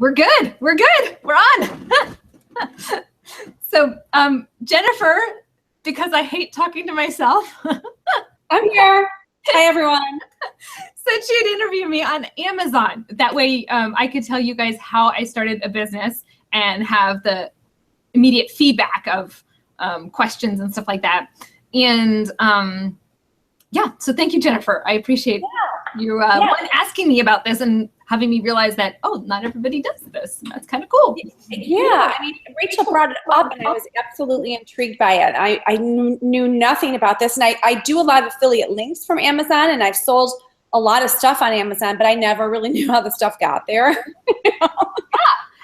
We're good. We're good. We're on. So, Jennifer, because I hate talking to myself. I'm here. Hi, everyone. Said she'd interview me on Amazon. That way I could tell you guys how I started a business and have the immediate feedback of questions and stuff like that. And yeah, so thank you, Jennifer. I appreciate you asking me about this and having me realize that, oh, not everybody does this. That's kind of cool. Yeah, I mean, Rachel brought it up and I was absolutely intrigued by it. I knew nothing about this. And I do a lot of affiliate links from Amazon, and I've sold a lot of stuff on Amazon, but I never really knew how the stuff got there.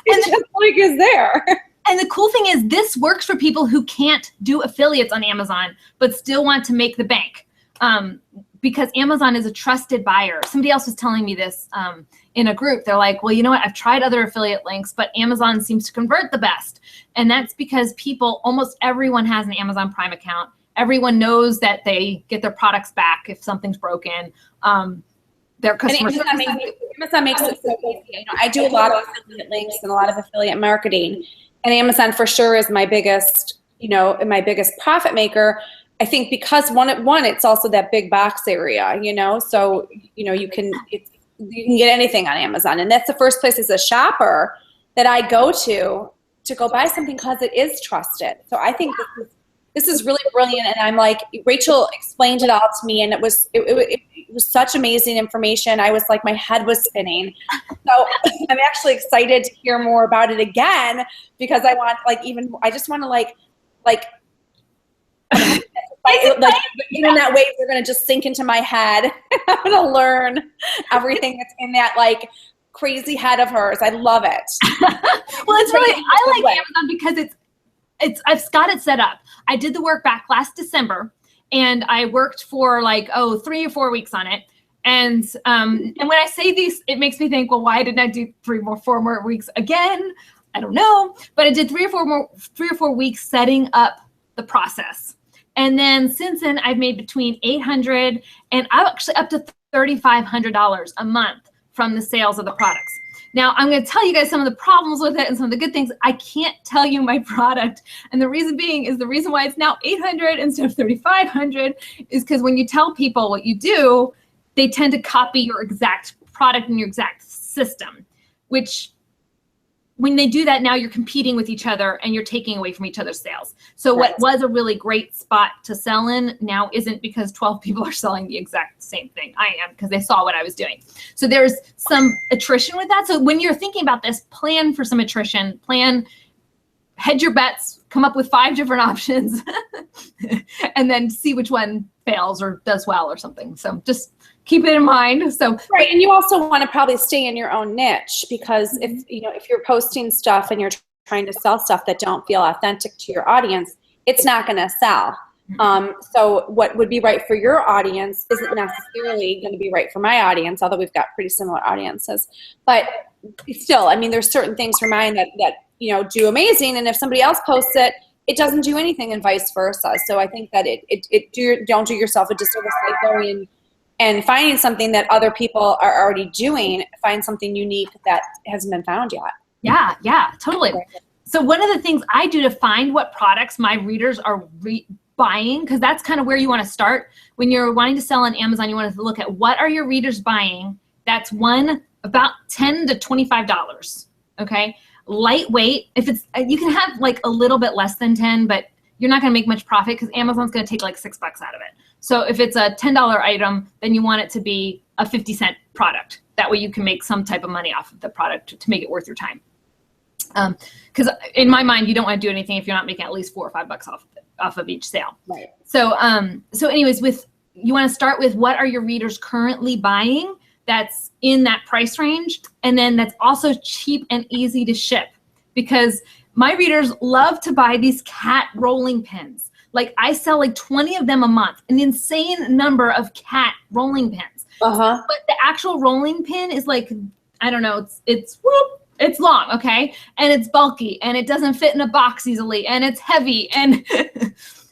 It's just like is there. And the cool thing is this works for people who can't do affiliates on Amazon, but still want to make the bank. Because Amazon is a trusted buyer. Somebody else was telling me this in a group. They're like, well, you know what? I've tried other affiliate links, but Amazon seems to convert the best. And that's because almost everyone has an Amazon Prime account. Everyone knows that they get their products back if something's broken. Their customer service. Amazon makes it so easy. You know, I do a lot of affiliate links and a lot of affiliate marketing. And Amazon for sure is my biggest, my biggest profit maker. I think because one, it's also that big box area, so, you can get anything on Amazon. And that's the first place as a shopper that I go to go buy something because it is trusted. So I think this is really brilliant. And I'm like, Rachel explained it all to me, and it was such amazing information. I was like, my head was spinning. So I'm actually excited to hear more about it again, because I want I just want to like internet waves are going to just sink into my head. I'm going to learn everything that's in that crazy head of hers. I love it. Well, it's really, I like Amazon because I've got it set up. I did the work back last December, and I worked for 3 or 4 weeks on it. And when I say these, it makes me think, well, why didn't I do 4 more weeks again? I don't know, but I did 3 or 4 weeks setting up the process. And then since then, I've made between $800 and I'm actually up to $3,500 a month from the sales of the products. Now, I'm going to tell you guys some of the problems with it and some of the good things. I can't tell you my product. And the reason being is the reason why it's now $800 instead of $3,500 is because when you tell people what you do, they tend to copy your exact product and your exact system, which when they do that, now you're competing with each other and you're taking away from each other's sales. So what was a really great spot to sell in now isn't because 12 people are selling the exact same thing. I am, because they saw what I was doing. So there's some attrition with that. So when you're thinking about this, plan for some attrition, hedge your bets, come up with 5 different options, and then see which one fails or does well or something. So just keep it in mind. So right, and you also want to probably stay in your own niche, because if you're posting stuff and you're trying to sell stuff that don't feel authentic to your audience, it's not going to sell. So what would be right for your audience isn't necessarily going to be right for my audience, although we've got pretty similar audiences. But still, I mean, there's certain things for mine that do amazing, and if somebody else posts it, it doesn't do anything, and vice versa. So I think that don't do yourself a disservice by going and finding something that other people are already doing. Find something unique that hasn't been found yet. Yeah, totally. So one of the things I do to find what products my readers are buying, because that's kind of where you want to start. When you're wanting to sell on Amazon, you want to look at what are your readers buying. That's about $10 to $25, okay? Lightweight, if it's, you can have a little bit less than 10, but you're not going to make much profit because Amazon's going to take $6 out of it. So if it's a $10 item, then you want it to be a 50-cent product. That way you can make some type of money off of the product to make it worth your time. Because in my mind, you don't want to do anything if you're not making at least $4 or $5 off of each sale. Right. So anyways, you want to start with what are your readers currently buying that's in that price range, and then that's also cheap and easy to ship, because my readers love to buy these cat rolling pins. I sell 20 of them a month, an insane number of cat rolling pins. Uh-huh. But the actual rolling pin is I don't know, it's long, okay? And it's bulky, and it doesn't fit in a box easily, and it's heavy. And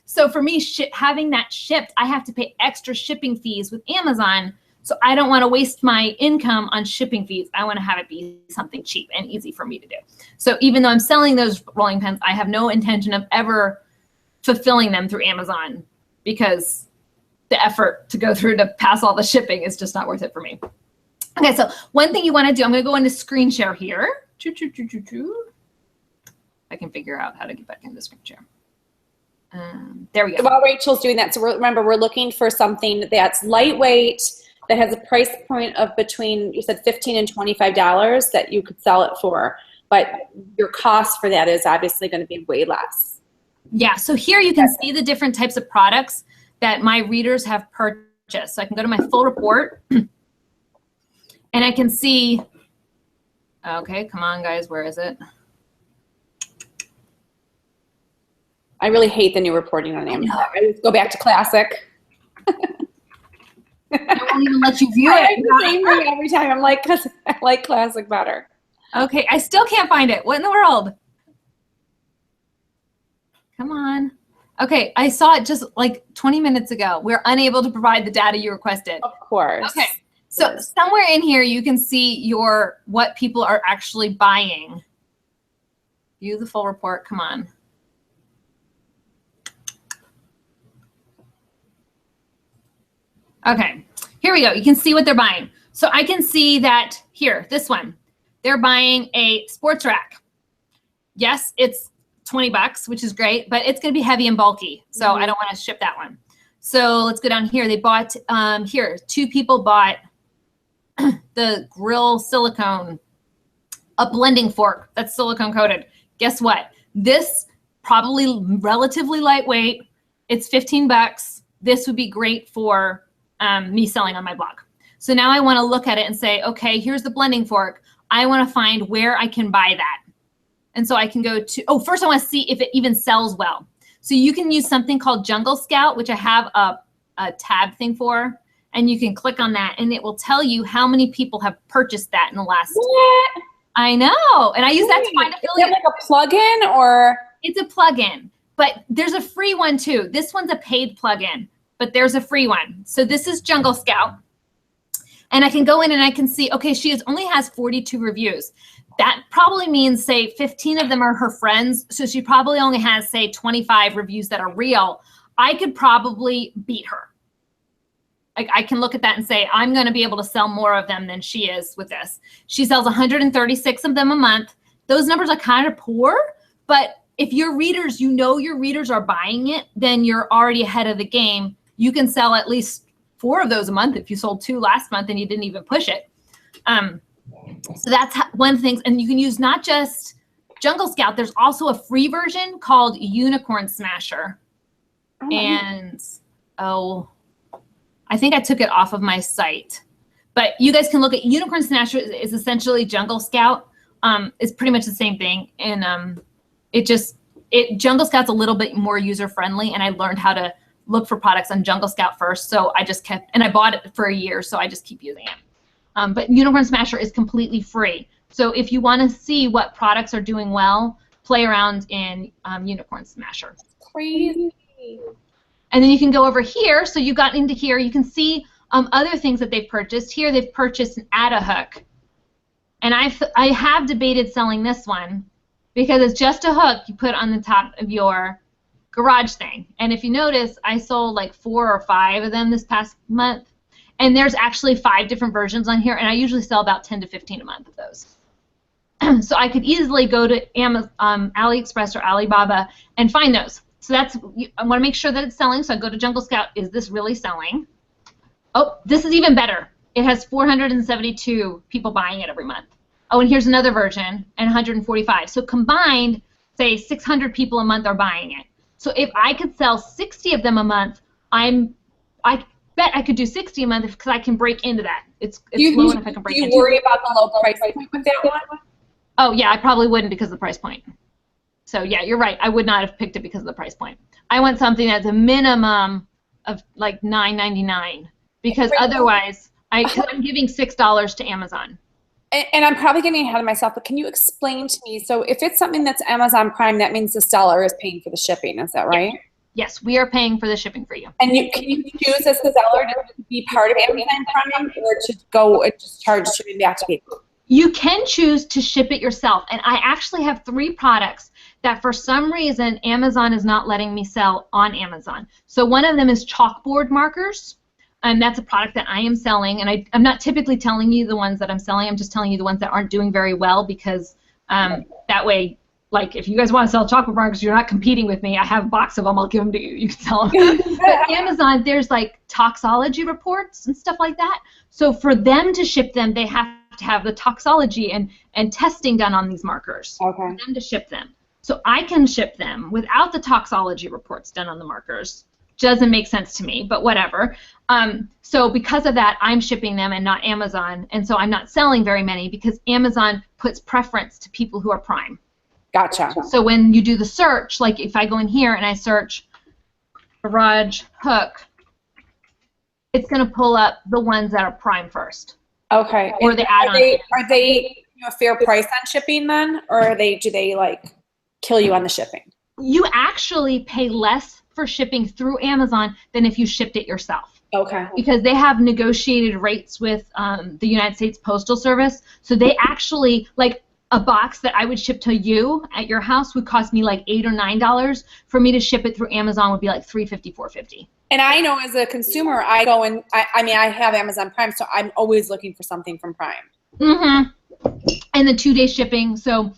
so for me, having that shipped, I have to pay extra shipping fees with Amazon So I don't want to waste my income on shipping fees. I want to have it be something cheap and easy for me to do. So even though I'm selling those rolling pins, I have no intention of ever fulfilling them through Amazon because the effort to go through to pass all the shipping is just not worth it for me. Okay, so one thing you want to do, I'm going to go into screen share here. I can figure out how to get back into screen share. There we go. So while Rachel's doing that, so remember, we're looking for something that's lightweight, that has a price point of between, you said $15 and $25 that you could sell it for, but your cost for that is obviously going to be way less. Yeah, so here you can see the different types of products that my readers have purchased. So I can go to my full report and I can see, okay, come on guys, where is it? I really hate the new reporting on Amazon. I just go back to classic. I won't even let you view it. I do the same thing every time. I'm like, because I like classic better. Okay, I still can't find it. What in the world? Come on. Okay, I saw it just like 20 minutes ago. We're unable to provide the data you requested. Of course. Okay, so somewhere in here you can see what people are actually buying. View the full report. Come on. Okay, here we go. You can see what they're buying. So I can see that here, this one, they're buying a sports rack. Yes, it's 20 bucks, which is great, but it's going to be heavy and bulky. So I don't want to ship that one. So let's go down here. They bought, here, 2 people bought the grill silicone, a blending fork that's silicone coated. Guess what? This probably relatively lightweight. It's 15 bucks. This would be great for me selling on my blog. So now I want to look at it and say, okay, here's the blending fork. I want to find where I can buy that. And so I can go to, first I want to see if it even sells well. So you can use something called Jungle Scout, which I have a tab thing for, and you can click on that and it will tell you how many people have purchased that in the last. What? I know. And I use that to find affiliate. Is it like a plugin or? It's a plugin, but there's a free one too. This one's a paid plugin, but there's a free one. So this is Jungle Scout. And I can go in and I can see, okay, she only has 42 reviews. That probably means, say, 15 of them are her friends. So she probably only has, say, 25 reviews that are real. I could probably beat her. Like, I can look at that and say, I'm going to be able to sell more of them than she is with this. She sells 136 of them a month. Those numbers are kind of poor, but if your readers, your readers are buying it, then you're already ahead of the game. You can sell at least 4 of those a month if you sold 2 last month and you didn't even push it. So that's one thing. And you can use not just Jungle Scout. There's also a free version called Unicorn Smasher. And, I think I took it off of my site. But you guys can look at Unicorn Smasher is essentially Jungle Scout. It's pretty much the same thing. And Jungle Scout's a little bit more user-friendly. And I learned how to look for products on Jungle Scout first. So I just kept, and I bought it for a year. So I just keep using it. But Unicorn Smasher is completely free. So if you want to see what products are doing well, play around in Unicorn Smasher. Crazy. And then you can go over here. So you got into here. You can see other things that they've purchased. Here they've purchased an Add-A-Hook. And I have debated selling this one because it's just a hook you put on the top of your garage thing. And if you notice, I sold like 4 or 5 of them this past month. And there's actually 5 different versions on here, and I usually sell about 10 to 15 a month of those. So I could easily go to Amazon, AliExpress or Alibaba and find those. So I want to make sure that it's selling, so I go to Jungle Scout. Is this really selling? Oh, this is even better. It has 472 people buying it every month. Oh, and here's another version, and 145. So combined, say 600 people a month are buying it. So if I could sell 60 of them a month, I bet I could do 60 a month because I can break into that. It's low enough I can break into it. Do you worry about the low price point with that one? Oh, yeah, I probably wouldn't because of the price point. So, yeah, you're right. I would not have picked it because of the price point. I want something that's a minimum of like $9.99 because otherwise I'm giving $6 to Amazon. And I'm probably getting ahead of myself, but can you explain to me, so if it's something that's Amazon Prime, that means the seller is paying for the shipping, is that right? Yes, we are paying for the shipping for you. And can you choose as a seller to be part of Amazon Prime or to go and just charge shipping back to people? You can choose to ship it yourself. And I actually have 3 products that for some reason Amazon is not letting me sell on Amazon. So one of them is chalkboard markers. And that's a product that I am selling. And I'm not typically telling you the ones that I'm selling. I'm just telling you the ones that aren't doing very well because that way, like, if you guys want to sell chocolate markers, you're not competing with me. I have a box of them. I'll give them to you. You can sell them. But Amazon, there's like toxology reports and stuff like that. So for them to ship them, they have to have the toxology and testing done on these markers for them to ship them. So I can ship them without the toxology reports done on the markers. Doesn't make sense to me, but whatever. So because of that, I'm shipping them and not Amazon. And so I'm not selling very many because Amazon puts preference to people who are Prime. Gotcha. So when you do the search, like if I go in here and I search garage hook, it's going to pull up the ones that are Prime first. Okay. Or the add-on. Are they a fair price on shipping then, or do they like kill you on the shipping? You actually pay less for shipping through Amazon than if you shipped it yourself. Okay. Because they have negotiated rates with the United States Postal Service, so they actually, like, a box that I would ship to you at your house would cost me like $8 or $9. For me to ship it through Amazon would be like $3.50, $4.50. And I know as a consumer, I go and I have Amazon Prime, so I'm always looking for something from Prime. Mm-hmm. And the 2-day shipping. So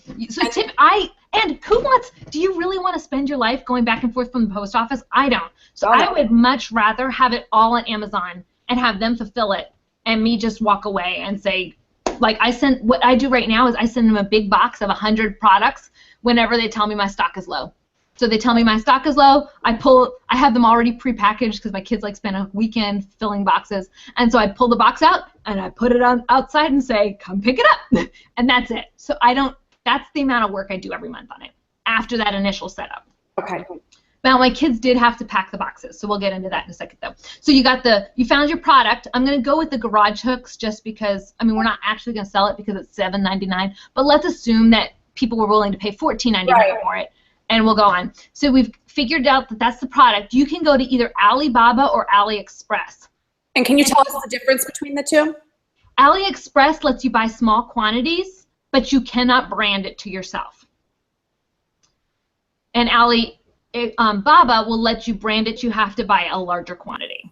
and who wants? Do you really want to spend your life going back and forth from the post office? I don't. So I would much rather have it all on Amazon and have them fulfill it, and me just walk away and say. Like what I do right now is I send them a big box of 100 products whenever they tell me my stock is low. So they tell me my stock is low, I have them already prepackaged because my kids like spend a weekend filling boxes. And so I pull the box out and I put it on outside and say, come pick it up. And that's it. So that's the amount of work I do every month on it after that initial setup. Okay. Now, my kids did have to pack the boxes, so we'll get into that in a second, though. So you found your product. I'm going to go with the garage hooks just because, I mean, we're not actually going to sell it because it's $7.99, but let's assume that people were willing to pay $14.99 for it, and we'll go on. So we've figured out that that's the product. You can go to either Alibaba or Aliexpress. And can you tell us the difference between the two? Aliexpress lets you buy small quantities, but you cannot brand it to yourself. And Baba will let you brand it. You have to buy a larger quantity.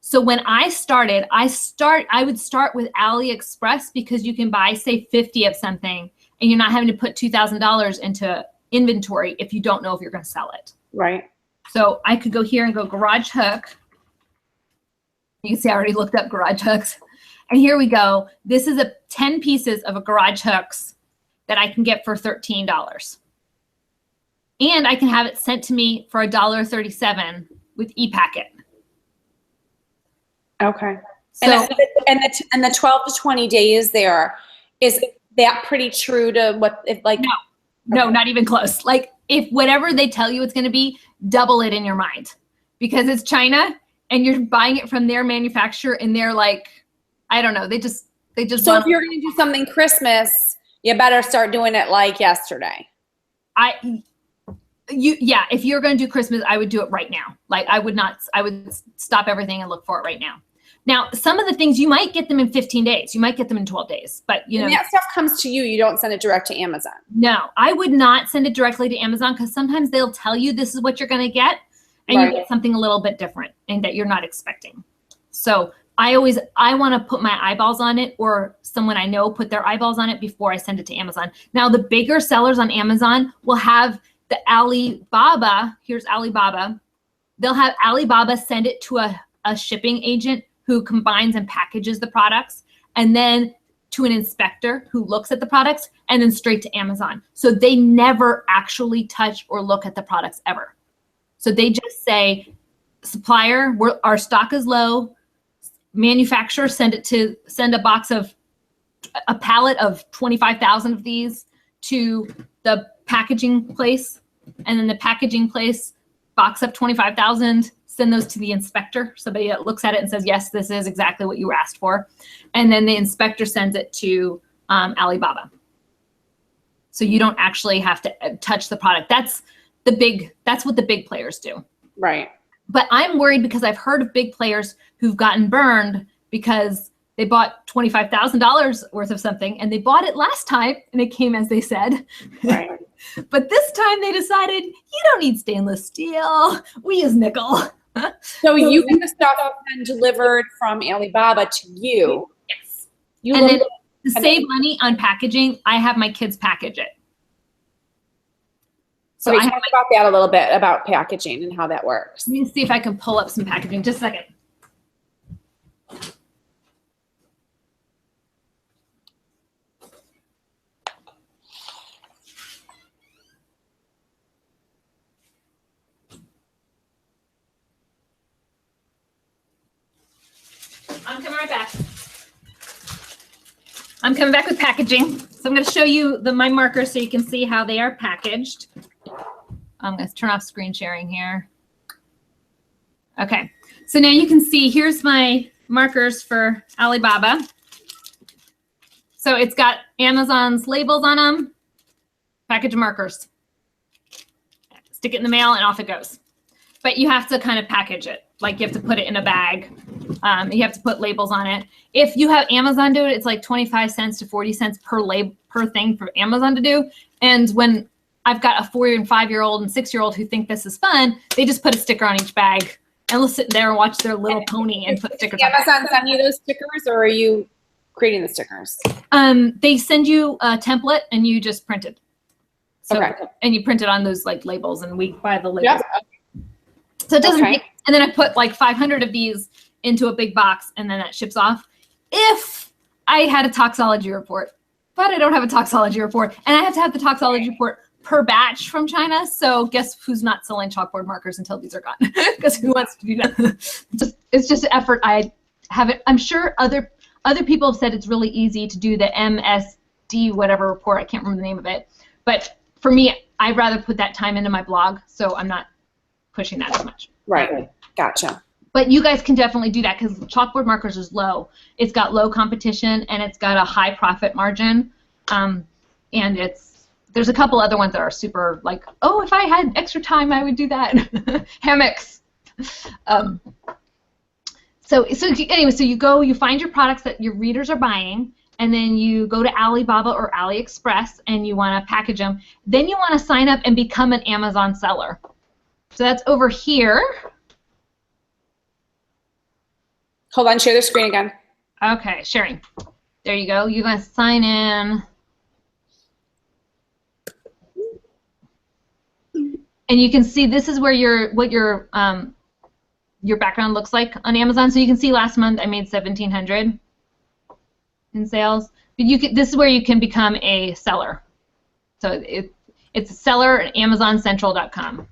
So when I started, I would start with Aliexpress because you can buy, say, 50 of something, and you're not having to put $2,000 into inventory if you don't know if you're going to sell it. Right. So I could go here and go garage hook. You can see I already looked up garage hooks. And here we go. This is 10 pieces of a garage hooks that I can get for $13. And I can have it sent to me for $1.37 with ePacket. Okay. So, and the 12 to 20 days there, is that pretty true to what, if like? No, not even close. Like, if whatever they tell you it's going to be, double it in your mind. Because it's China, and you're buying it from their manufacturer, and they're like, I don't know, they just. So if you're going to do something Christmas, you better start doing it like yesterday. If you're going to do Christmas, I would do it right now. Like, I would stop everything and look for it right now. Now, some of the things, you might get them in 15 days. You might get them in 12 days. But, and that stuff comes to you. You don't send it direct to Amazon. No, I would not send it directly to Amazon because sometimes they'll tell you this is what you're going to get, and you get something a little bit different and that you're not expecting. So I want to put my eyeballs on it, or someone I know put their eyeballs on it before I send it to Amazon. Now, the bigger sellers on Amazon will have the Alibaba, here's Alibaba, they'll have Alibaba send it to a shipping agent who combines and packages the products, and then to an inspector who looks at the products, and then straight to Amazon. So they never actually touch or look at the products ever. So they just say, supplier, our stock is low, manufacturer, send a pallet of 25,000 of these to the packaging place, and then the packaging place box up 25,000, send those to the inspector. Somebody that looks at it and says, yes, this is exactly what you asked for. And then the inspector sends it to Alibaba. So you don't actually have to touch the product. That's what the big players do. Right. But I'm worried because I've heard of big players who've gotten burned because they bought $25,000 worth of something and they bought it last time and it came as they said. Right. But this time they decided, you don't need stainless steel. We use nickel. So you get the stuff then delivered from Alibaba to you. Yes. You and then to save money on packaging, I have my kids package it. So I talk about that a little bit, about packaging and how that works. Let me see if I can pull up some packaging. Just a second. I'm coming right back. I'm coming back with packaging. So I'm going to show you my markers so you can see how they are packaged. I'm going to turn off screen sharing here. Okay. So now you can see, here's my markers for Alibaba. So it's got Amazon's labels on them, package of markers. Stick it in the mail and off it goes. But you have to kind of package it. Like you have to put it in a bag. You have to put labels on it. If you have Amazon do it, it's like 25 cents to 40 cents per thing for Amazon to do. And when I've got a 4- and 5-year-old and 6-year-old who think this is fun, they just put a sticker on each bag and they'll sit there and watch their little pony and put stickers on. Amazon send you those stickers, or are you creating the stickers? They send you a template and you just print it. So, okay. And you print it on those like labels and we buy the labels. Yep. So it doesn't take, and then I put like 500 of these into a big box and then that ships off. If I had a toxology report, but I don't have a toxology report, and I have to have the toxology report per batch from China. So guess who's not selling chalkboard markers until these are gone? Because who wants to do that? It's just an effort. I have it. I'm sure other people have said it's really easy to do the MSD whatever report. I can't remember the name of it. But for me, I'd rather put that time into my blog, so I'm not pushing that as much. Right. Gotcha. But you guys can definitely do that because chalkboard markers is low. It's got low competition and it's got a high profit margin. And there's a couple other ones that are super like, oh, if I had extra time, I would do that. Hammocks. So anyway, so you find your products that your readers are buying, and then you go to Alibaba or Aliexpress and you want to package them. Then you want to sign up and become an Amazon seller. So that's over here. Hold on, share the screen again. Okay, sharing. There you go. You're going to sign in. And you can see this is where what your background looks like on Amazon. So you can see last month I made $1,700 in sales. But this is where you can become a seller. So it's a seller at AmazonCentral.com.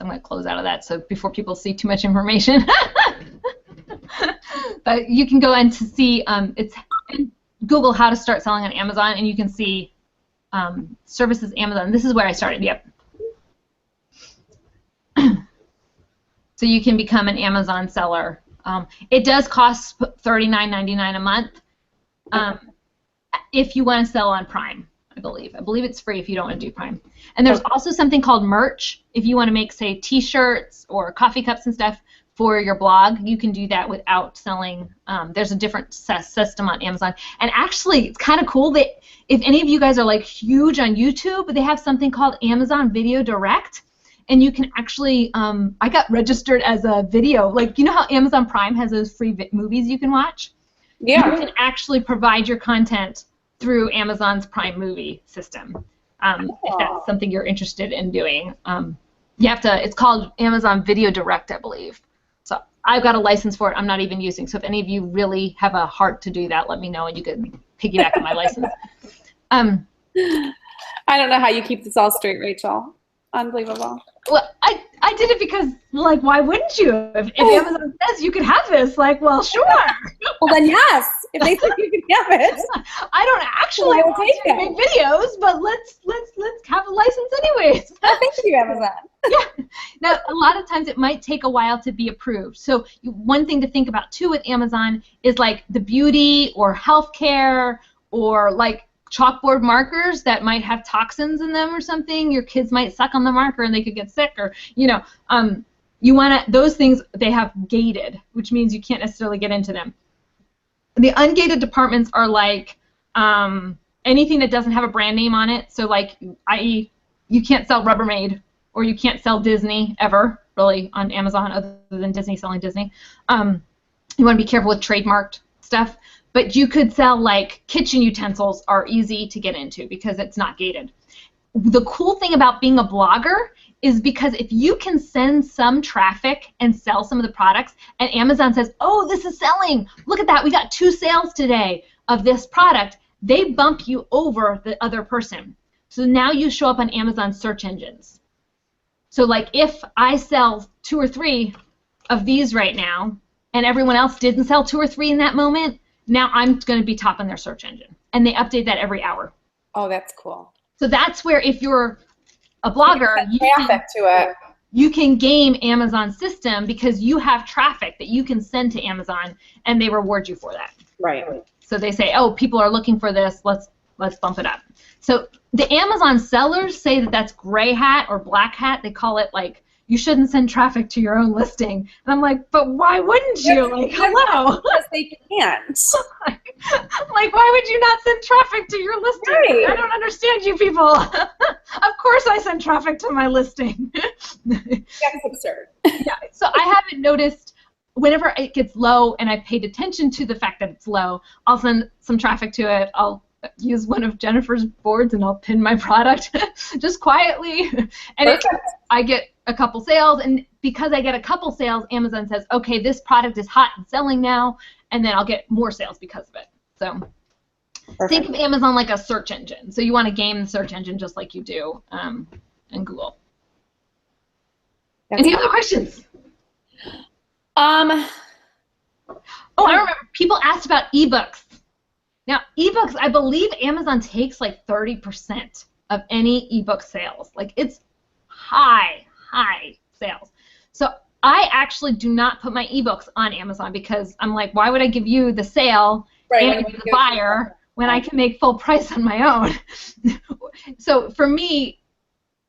I'm going to close out of that so before people see too much information. But you can go in to see, Google how to start selling on Amazon, and you can see services Amazon. This is where I started, yep. So you can become an Amazon seller. It does cost $39.99 a month if you want to sell on Prime. I believe it's free if you don't want to do Prime. And there's also something called merch. If you want to make, say, T-shirts or coffee cups and stuff for your blog, you can do that without selling. There's a different system on Amazon. And actually, it's kind of cool that if any of you guys are like huge on YouTube, they have something called Amazon Video Direct. And you can actually, I got registered as a video. Like, you know how Amazon Prime has those free movies you can watch? Yeah. You can actually provide your content through Amazon's Prime movie system, if that's something you're interested in doing. You have to, it's called Amazon Video Direct, I believe. So I've got a license for it. I'm not even using. So if any of you really have a heart to do that, let me know and you can piggyback on my license. I don't know how you keep this all straight, Rachel. Unbelievable. Well, I did it because, like, why wouldn't you? If Amazon says you could have this, like, well, sure. Well, then yes. If they think you can have it. I don't actually want to make videos, but let's have a license anyways. Oh, thank you, Amazon. Yeah. Now, a lot of times it might take a while to be approved. So one thing to think about, too, with Amazon is, like, the beauty or healthcare or, like, chalkboard markers that might have toxins in them or something. Your kids might suck on the marker and they could get sick, or you want to, those things, they have gated, which means you can't necessarily get into them. The ungated departments are like anything that doesn't have a brand name on it. So like, i.e., you can't sell Rubbermaid, or you can't sell Disney ever, really, on Amazon, other than Disney selling Disney. You want to be careful with trademarked stuff. But you could sell, like, kitchen utensils are easy to get into because it's not gated. The cool thing about being a blogger is because if you can send some traffic and sell some of the products, and Amazon says, oh, this is selling, look at that, we got 2 sales today of this product, they bump you over the other person. So now you show up on Amazon search engines. So like if I sell 2 or 3 of these right now, and everyone else didn't sell 2 or 3 in that moment, now I'm going to be top on their search engine. And they update that every hour. Oh, that's cool. So that's where if you're a blogger, you can game Amazon's system because you have traffic that you can send to Amazon, and they reward you for that. Right. So they say, oh, people are looking for this, let's bump it up. So the Amazon sellers say that that's gray hat or black hat. They call it like, you shouldn't send traffic to your own listing. And I'm like, but why wouldn't you? Like, hello. Because they can't. Like, why would you not send traffic to your listing? Right. I don't understand you people. Of course I send traffic to my listing. That's absurd. Yeah. So I haven't noticed, whenever it gets low and I've paid attention to the fact that it's low, I'll send some traffic to it. I'll use one of Jennifer's boards and I'll pin my product just quietly. And I get a couple sales, and because I get a couple sales, Amazon says, okay, this product is hot and selling now, and then I'll get more sales because of it. So think of Amazon like a search engine. So you want to game the search engine just like you do in Google. Any other questions? Oh, I remember people asked about ebooks. Now, ebooks, I believe Amazon takes like 30% of any ebook sales. Like, it's high sales. So I actually do not put my ebooks on Amazon because I'm like, why would I give you the sale and the buyer when I can make full price on my own? So for me,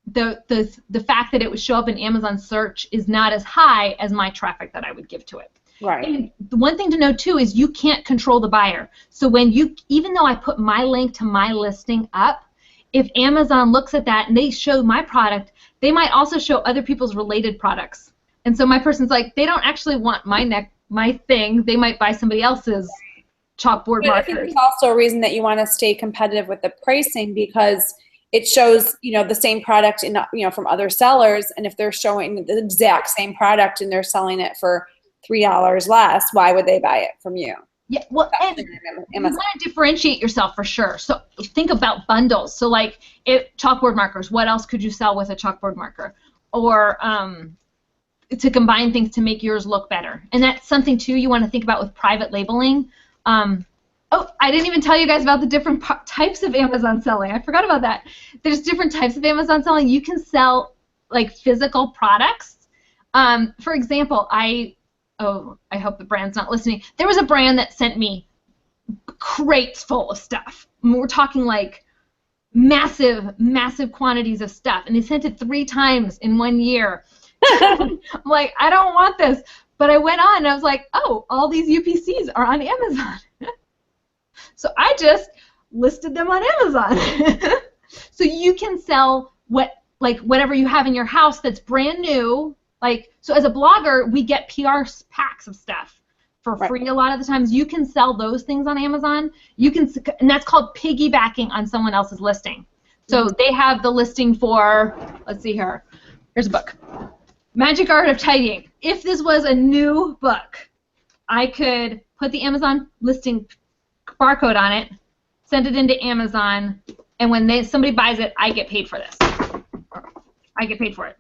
the fact that it would show up in Amazon search is not as high as my traffic that I would give to it. Right. And the one thing to know too is you can't control the buyer. So when even though I put my link to my listing up, if Amazon looks at that and they show my product, they might also show other people's related products. And so my person's like, they don't actually want my thing. They might buy somebody else's chalkboard markers. I think there's also a reason that you want to stay competitive with the pricing because it shows, the same product in, from other sellers, and if they're showing the exact same product and they're selling it for $3 less, why would they buy it from you? Yeah, well, and you want to differentiate yourself for sure. So think about bundles. So like, if chalkboard markers, what else could you sell with a chalkboard marker? Or to combine things to make yours look better. And that's something too you want to think about with private labeling. Oh, I didn't even tell you guys about the different types of Amazon selling. I forgot about that. There's different types of Amazon selling. You can sell like physical products. For example, I hope the brand's not listening. There was a brand that sent me crates full of stuff. We're talking like massive quantities of stuff. And they sent it 3 times in 1 year. I'm like, I don't want this. But I went on and I was like, oh, all these UPCs are on Amazon. So I just listed them on Amazon. So you can sell whatever you have in your house that's brand new. So as a blogger, we get PR packs of stuff for free a lot of the times. You can sell those things on Amazon. And that's called piggybacking on someone else's listing. So they have the listing for, let's see here. Here's a book. Magic Art of Tidying. If this was a new book, I could put the Amazon listing barcode on it, send it into Amazon, and when somebody buys it, I get paid for this. I get paid for it.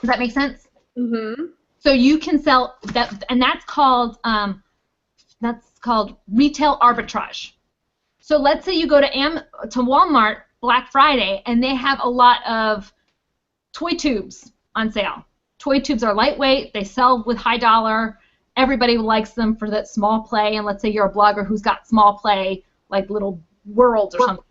Does that make sense? Mm-hmm. So you can sell that, and that's called retail arbitrage. So let's say you go to Walmart Black Friday, and they have a lot of toy tubes on sale. Toy tubes are lightweight. They sell with high dollar. Everybody likes them for that small play. And let's say you're a blogger who's got small play, like little worlds or something.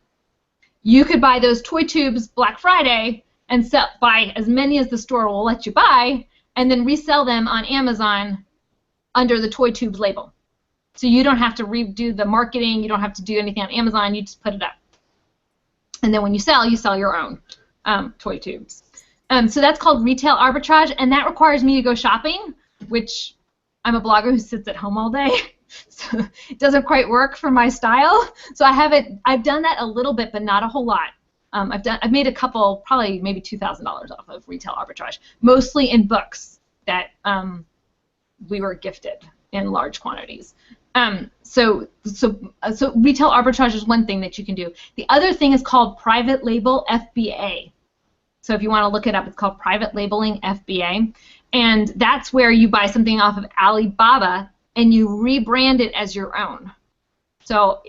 you could buy those toy tubes Black Friday and buy as many as the store will let you buy, and then resell them on Amazon under the toy tubes label. So you don't have to redo the marketing, you don't have to do anything on Amazon, you just put it up. And then when you sell your own toy tubes. So that's called retail arbitrage, and that requires me to go shopping, which I'm a blogger who sits at home all day, so it doesn't quite work for my style. So I've done that a little bit, but not a whole lot. I've made a couple, probably maybe $2,000 off of retail arbitrage, mostly in books that we were gifted in large quantities. So retail arbitrage is one thing that you can do. The other thing is called private label FBA. So if you want to look it up, it's called private labeling FBA, and that's where you buy something off of Alibaba and you rebrand it as your own. So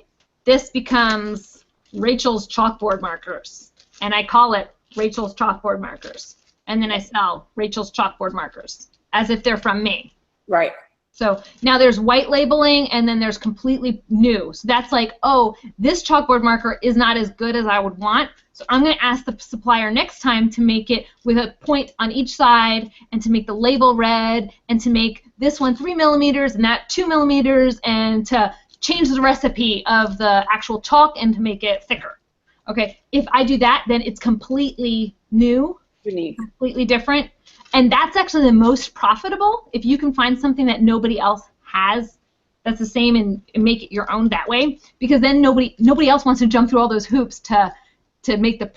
this becomes Rachel's chalkboard markers, and I call it Rachel's chalkboard markers, and then I sell Rachel's chalkboard markers as if they're from me. Right. So now there's white labeling, and then there's completely new. So that's like, oh, this chalkboard marker is not as good as I would want, so I'm going to ask the supplier next time to make it with a point on each side, and to make the label red, and to make this one 3 millimeters and that 2 millimeters, and to change the recipe of the actual chalk and to make it thicker. Okay, if I do that, then it's completely new, unique, completely different. And that's actually the most profitable if you can find something that nobody else has that's the same and make it your own that way, because then nobody else wants to jump through all those hoops to make the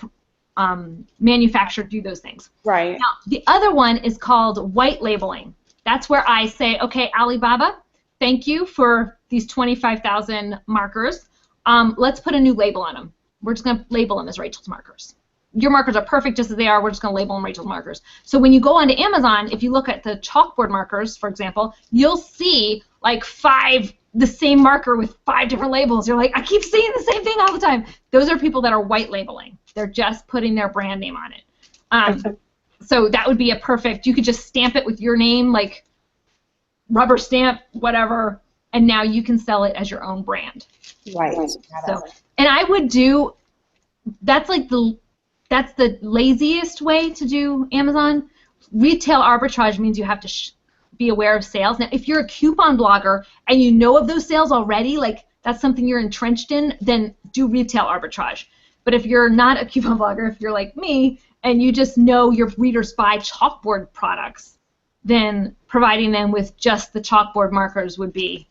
manufacturer do those things. Right. Now, the other one is called white labeling. That's where I say, okay, Alibaba, thank you for these 25,000 markers. Let's put a new label on them. We're just going to label them as Rachel's markers. Your markers are perfect just as they are. We're just going to label them Rachel's markers. So when you go onto Amazon, if you look at the chalkboard markers, for example, you'll see like the same marker with 5 different labels. You're like, I keep seeing the same thing all the time. Those are people that are white labeling. They're just putting their brand name on it. So that would be a perfect, you could just stamp it with your name, like rubber stamp, whatever, and now you can sell it as your own brand. Right. So, and I would do, that's the laziest way to do Amazon. Retail arbitrage means you have to be aware of sales. Now, if you're a coupon blogger and you know of those sales already, like that's something you're entrenched in, then do retail arbitrage. But if you're not a coupon blogger, if you're like me, and you just know your readers buy chalkboard products, then providing them with just the chalkboard markers would be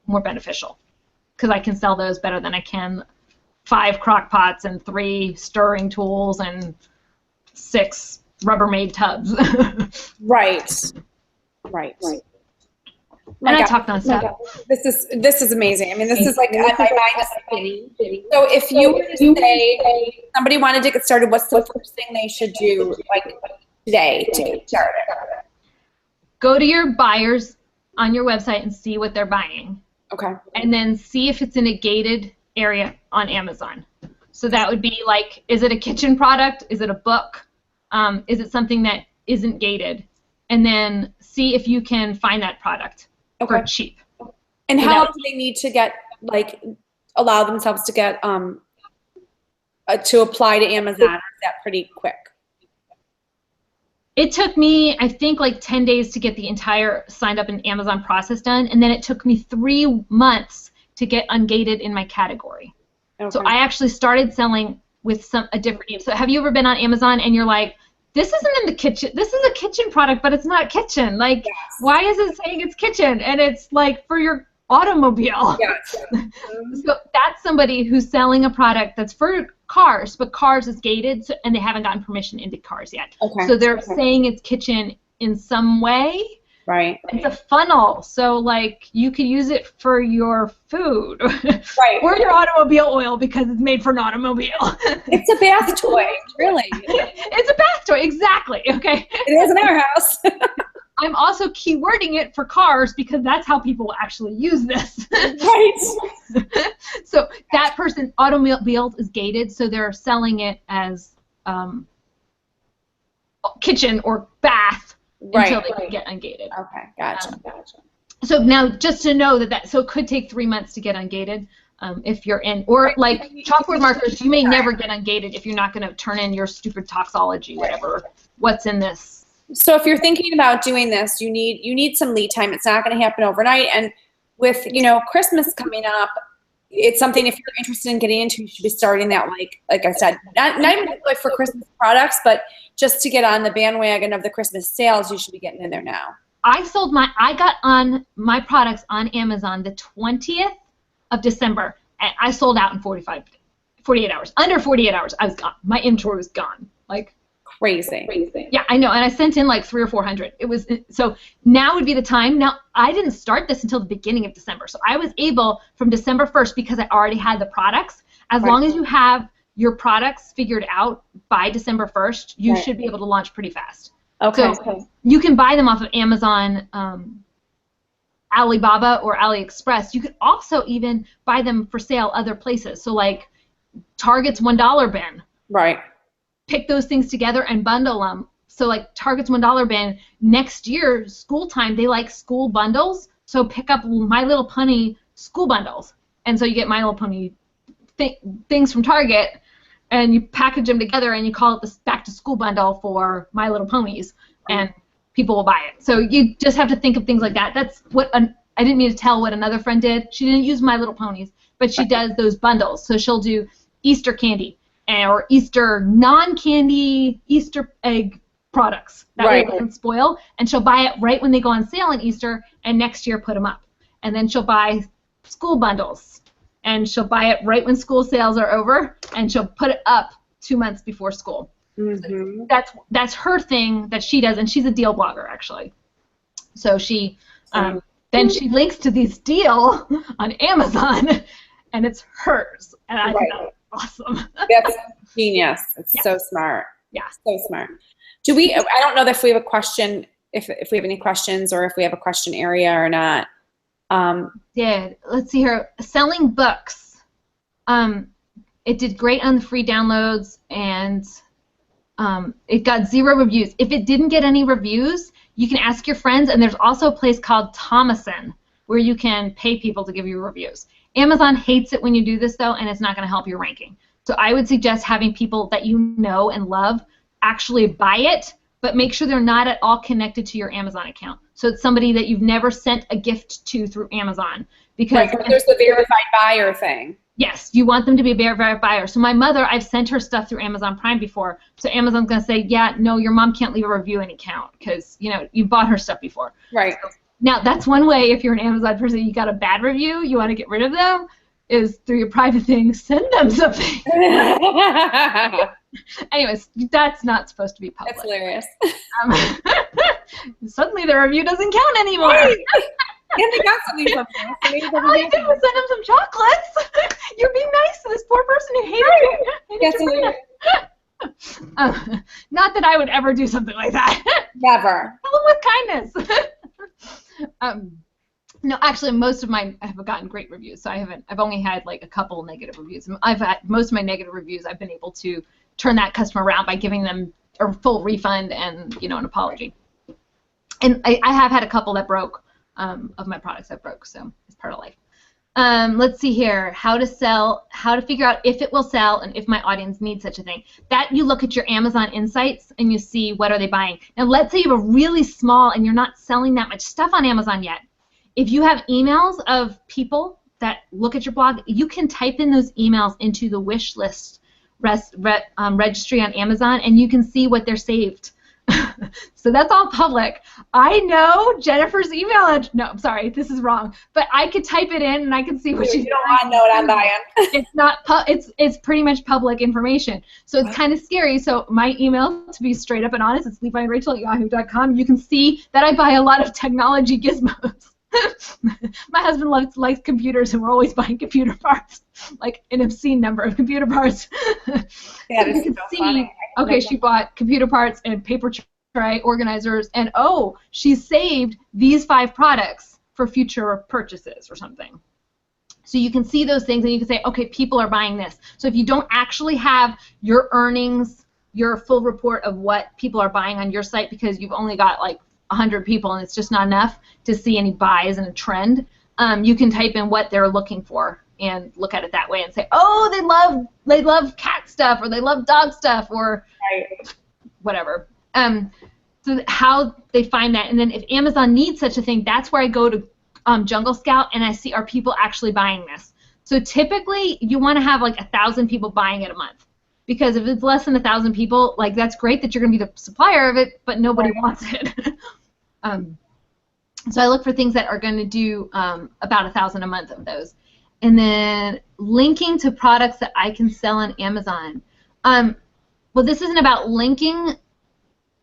more beneficial, because I can sell those better than I can 5 crock pots and 3 stirring tools and 6 Rubbermaid tubs. Right. And I talk nonstop. This is amazing. I mean, this is like my mind is spinning. So if you were to say somebody wanted to get started, what's the first thing they should do, like today, to get started? Go to your buyers on your website and see what they're buying. Okay. And then see if it's in a gated area on Amazon. So that would be like, is it a kitchen product? Is it a book? Is it something that isn't gated? And then see if you can find that product for cheap. And how long do they need to get, like, allow themselves to get to apply to Amazon? Is that pretty quick? It took me, I think, like 10 days to get the entire signed up and Amazon process done, and then it took me 3 months to get ungated in my category. Okay. So I actually started selling with a different name. So have you ever been on Amazon and you're like, this isn't in the kitchen, this is a kitchen product, but it's not kitchen. Like, yes. Why is it saying it's kitchen? And it's like for your automobile. Yes. So that's somebody who's selling a product that's for cars, but cars is gated, and they haven't gotten permission into cars yet. Okay. So they're saying it's kitchen in some way. Right. It's a funnel, so like you could use it for your food, right, or your automobile oil because it's made for an automobile. It's a bath toy, really. It's a bath toy, exactly. Okay. It is in our house. I'm also keywording it for cars because that's how people actually use this. Right. So that person, automobile is gated, so they're selling it as kitchen or bath. Right. Until they can get ungated. Okay, gotcha. So now, just to know so it could take 3 months to get ungated, if you're in, or like chalkboard markers, you may never get ungated if you're not going to turn in your stupid toxology, what's in this. So if you're thinking about doing this, you need some lead time. It's not going to happen overnight. And with, you know, Christmas coming up, it's something if you're interested in getting into, you should be starting that, like I said, not even like for Christmas products, but just to get on the bandwagon of the Christmas sales, you should be getting in there now. I got on my products on Amazon the 20th of December, and I sold out in 48 hours. Under 48 hours, I was gone. My inventory was gone. Like crazy. Yeah, I know, and I sent in like 300 or 400. It was, so now would be the time. Now, I didn't start this until the beginning of December, so I was able from December 1st, because I already had the products. As long as you have your products figured out by December 1st, you should be able to launch pretty fast. Okay. So you can buy them off of Amazon, Alibaba, or Aliexpress. You could also even buy them for sale other places. So like Target's $1 bin. Right. Pick those things together and bundle them. So like Target's $1 bin, next year, school time, they like school bundles. So pick up My Little Pony school bundles. And so you get My Little Pony things from Target, and you package them together and you call it the back to school bundle for My Little Ponies, and people will buy it. So you just have to think of things like that. That's what I didn't mean to tell what another friend did. She didn't use My Little Ponies, but she does those bundles. So she'll do Easter candy or Easter non-candy Easter egg products. That way it doesn't spoil. And she'll buy it right when they go on sale in Easter, and next year put them up. And then she'll buy school bundles, and she'll buy it right when school sales are over, and she'll put it up 2 months before school. Mm-hmm. So that's her thing that she does, and she's a deal blogger actually. So she then she links to this deal on Amazon, and it's hers, and I think that's awesome. That's genius. It's so smart. Yeah, so smart. Do we? I don't know if we have a question, if we have any questions, or if we have a question area or not. Let's see here. Selling books. It did great on the free downloads, and it got 0 reviews. If it didn't get any reviews, you can ask your friends, and there's also a place called Thomason where you can pay people to give you reviews. Amazon hates it when you do this, though, and it's not going to help your ranking. So I would suggest having people that you know and love actually buy it, but make sure they're not at all connected to your Amazon account. So it's somebody that you've never sent a gift to through Amazon. Because there's the verified buyer thing. Yes, you want them to be a verified buyer. So my mother, I've sent her stuff through Amazon Prime before. So Amazon's going to say, yeah, no, your mom can't leave a review in account because, you know, you bought her stuff before. Right. So, now, that's one way if you're an Amazon person, you got a bad review, you want to get rid of them, is through your private thing, send them something. Anyways, that's not supposed to be public. That's hilarious. Suddenly the review doesn't count anymore. Right. And they got something from you. All you did was send them some chocolates. You're being nice to this poor person who hated you. That's not that I would ever do something like that. Never. Tell them with kindness. No, actually, most of mine have gotten great reviews. So I've only had like a couple negative reviews. I've had most of my negative reviews. I've been able to turn that customer around by giving them a full refund and an apology. And I have had a couple that broke. Of my products that broke, so it's part of life. Let's see here. How to figure out if it will sell and if my audience needs such a thing. That you look at your Amazon Insights and you see what are they buying. Now let's say you have a really small and you're not selling that much stuff on Amazon yet. If you have emails of people that look at your blog, you can type in those emails into the wish list registry on Amazon, and you can see what they're saved. So that's all public. I know Jennifer's email address. No, I'm sorry, this is wrong. But I could type it in and I can see what she's. You don't want to know what I'm buying. It's not. It's pretty much public information. So it's kind of scary. So my email, to be straight up and honest, it's leviandrachel@yahoo.com. You can see that I buy a lot of technology gizmos. My husband likes computers, and we're always buying computer parts, like an obscene number of computer parts. Yeah, so you can see. Okay, she bought computer parts and paper tray organizers, and she saved these 5 products for future purchases or something. So you can see those things, and you can say, okay, people are buying this. So if you don't actually have your earnings, your full report of what people are buying on your site, because you've only got like 100 people and it's just not enough to see any buys and a trend, you can type in what they're looking for and look at it that way and say, oh, they love cat stuff, or they love dog stuff, or whatever. So how they find that, and then if Amazon needs such a thing, that's where I go to Jungle Scout and I see, are people actually buying this? So typically you want to have like 1,000 people buying it a month, because if it's less than 1,000 people, like that's great that you're going to be the supplier of it, but nobody wants it. So I look for things that are going to do about 1,000 a month of those. And then linking to products that I can sell on Amazon. Well, this isn't about linking,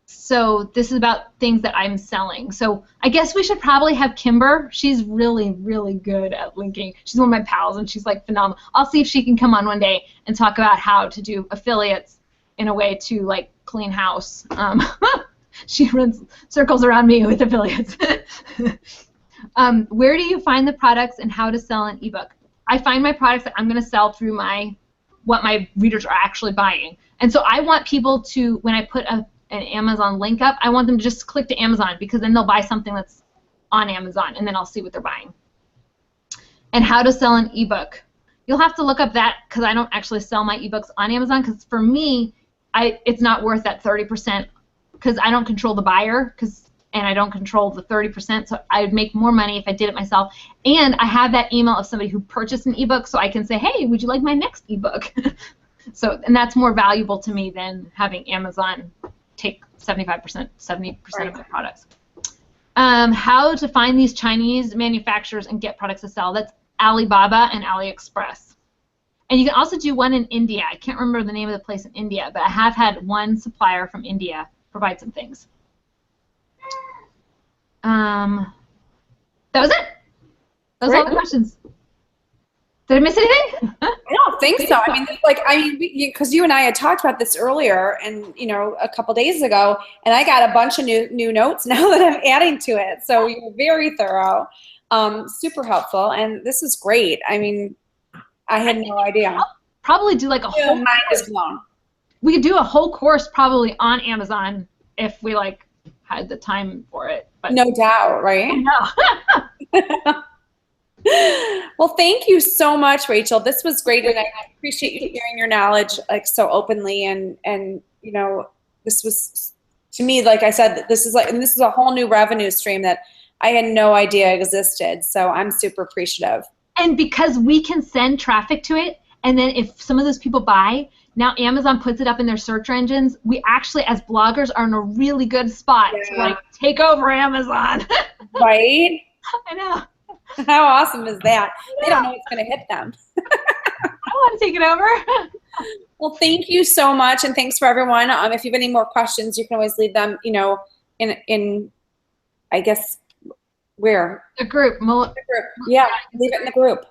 so this is about things that I'm selling. So I guess we should probably have Kimber. She's really, really good at linking. She's one of my pals, and she's like phenomenal. I'll see if she can come on one day and talk about how to do affiliates in a way to like clean house. She runs circles around me with affiliates. Where do you find the products and how to sell an ebook? I find my products that I'm going to sell through what my readers are actually buying. And so I want people to, when I put an Amazon link up, I want them to just click to Amazon, because then they'll buy something that's on Amazon, and then I'll see what they're buying. And how to sell an ebook. You'll have to look up that, because I don't actually sell my ebooks on Amazon, because for me, it's not worth that 30%, because I don't control the buyer, and I don't control the 30%, so I would make more money if I did it myself. And I have that email of somebody who purchased an ebook, so I can say, hey, would you like my next ebook? So, and that's more valuable to me than having Amazon take 70% of my products. How to find these Chinese manufacturers and get products to sell. That's Alibaba and Aliexpress. And you can also do one in India. I can't remember the name of the place in India, but I have had one supplier from India provide some things. That was it. Those are all the questions. Did I miss anything? I don't think so. I mean, because you and I had talked about this earlier, and a couple days ago, and I got a bunch of new notes now that I'm adding to it. So you're very thorough, super helpful, and this is great. I mean, I had no idea. I'll probably do like a whole. Mine is blown. We could do a whole course probably on Amazon if we like had the time for it. But no doubt, right? No. Well, thank you so much, Rachel. This was great, and I appreciate you sharing your knowledge like so openly. And this was, to me, like I said, this is a whole new revenue stream that I had no idea existed. So I'm super appreciative. And because we can send traffic to it, and then if some of those people buy, now Amazon puts it up in their search engines. We actually, as bloggers, are in a really good spot to like take over Amazon. Right? I know. How awesome is that? They don't know what's going to hit them. I want to take it over. Well, thank you so much, and thanks for everyone. If you have any more questions, you can always leave them, in I guess, where? The group. The group. Yeah, leave it in the group.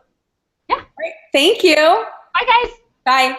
Yeah. All right. Thank you. Bye, guys. Bye.